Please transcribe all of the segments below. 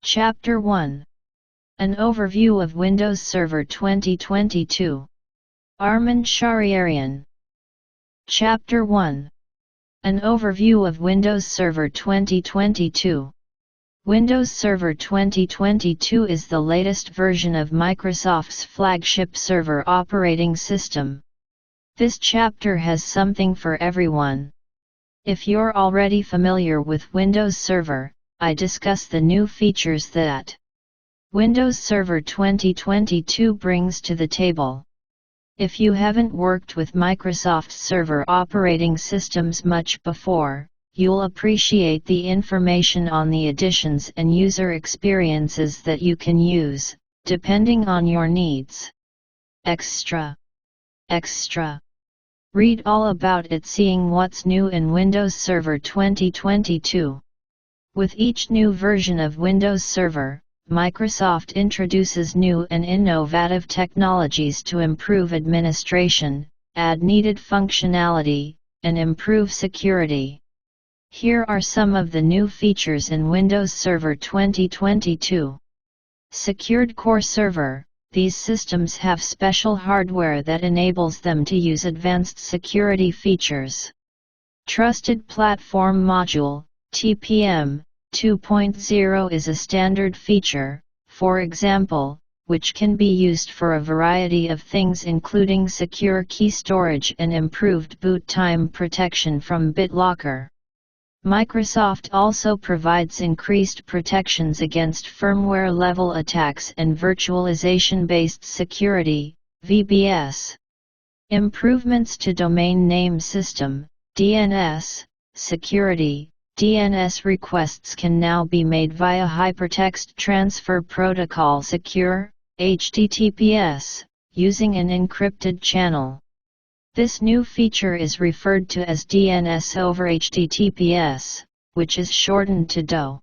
Chapter 1. An Overview of Windows Server 2022. Armand Shahriarian. Chapter 1. An Overview of Windows Server 2022. Windows Server 2022 is the latest version of Microsoft's flagship server operating system. This chapter has something for everyone. If you're already familiar with Windows Server, I discuss the new features that Windows Server 2022 brings to the table. If you haven't worked with Microsoft's server operating systems much before, you'll appreciate the information on the additions and user experiences that you can use, depending on your needs. Extra. Read all about it, seeing what's new in Windows Server 2022. With each new version of Windows Server, Microsoft introduces new and innovative technologies to improve administration, add needed functionality, and improve security. Here are some of the new features in Windows Server 2022. Secured Core Server. These systems have special hardware that enables them to use advanced security features. Trusted Platform Module, TPM 2.0 is a standard feature, for example, which can be used for a variety of things including secure key storage and improved boot time protection from BitLocker. Microsoft also provides increased protections against firmware-level attacks and virtualization-based security, VBS. Improvements to Domain Name System, DNS, security. DNS requests can now be made via Hypertext Transfer Protocol Secure, HTTPS, using an encrypted channel. This new feature is referred to as DNS over HTTPS, which is shortened to DO.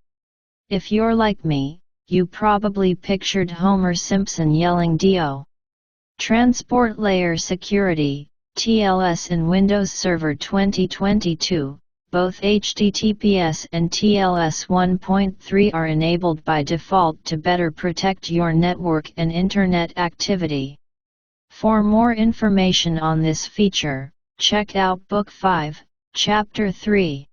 If you're like me, you probably pictured Homer Simpson yelling DO. Transport Layer Security, TLS in Windows Server 2022. Both HTTPS and TLS 1.3 are enabled by default to better protect your network and internet activity. For more information on this feature, check out Book 5, Chapter 3.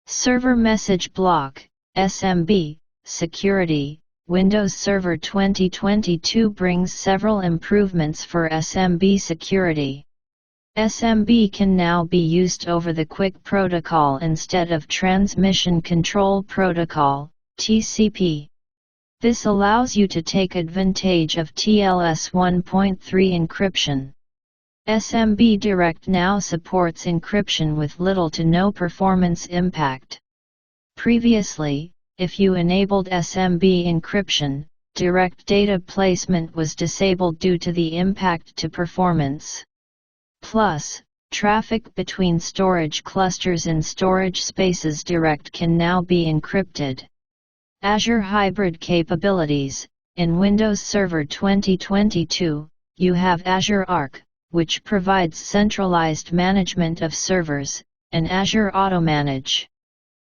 Server Message Block, SMB, Security. Windows Server 2022 brings several improvements for SMB security. SMB can now be used over the QUIC protocol instead of Transmission Control Protocol, TCP. This allows you to take advantage of TLS 1.3 encryption. SMB Direct now supports encryption with little to no performance impact. Previously, if you enabled SMB encryption, direct data placement was disabled due to the impact to performance. Plus, traffic between storage clusters in storage spaces direct can now be encrypted. Azure Hybrid Capabilities. In Windows Server 2022, you have Azure Arc, which provides centralized management of servers, and Azure AutoManage.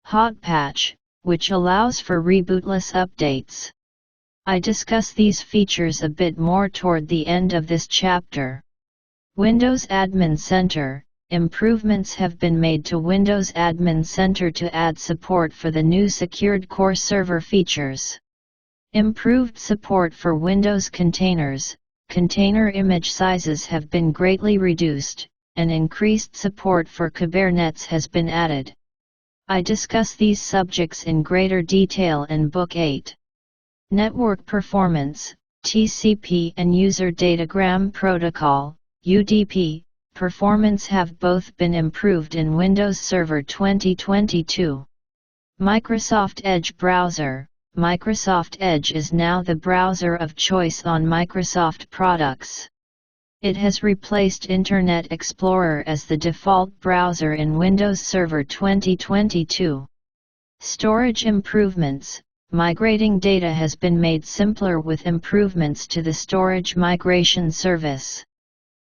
Hotpatch, which allows for rebootless updates. I discuss these features a bit more toward the end of this chapter. Windows Admin Center. Improvements have been made to Windows Admin Center to add support for the new Secured Core Server features. Improved support for Windows containers. Container image sizes have been greatly reduced, and increased support for Kubernetes has been added. I discuss these subjects in greater detail in Book 8. Network Performance, TCP and User Datagram Protocol, UDP, performance have both been improved in Windows Server 2022. Microsoft Edge Browser. Microsoft Edge is now the browser of choice on Microsoft products. It has replaced Internet Explorer as the default browser in Windows Server 2022. Storage improvements. Migrating data has been made simpler with improvements to the storage migration service.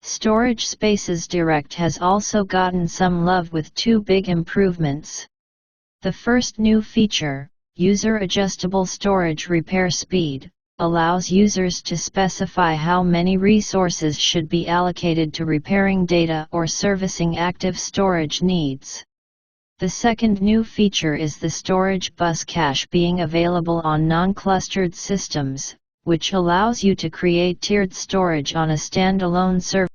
Storage Spaces Direct has also gotten some love with two big improvements. The first new feature, User Adjustable Storage Repair Speed allows users to specify how many resources should be allocated to repairing data or servicing active storage needs. The second new feature is the Storage Bus Cache being available on non-clustered systems, which allows you to create tiered storage on a standalone server.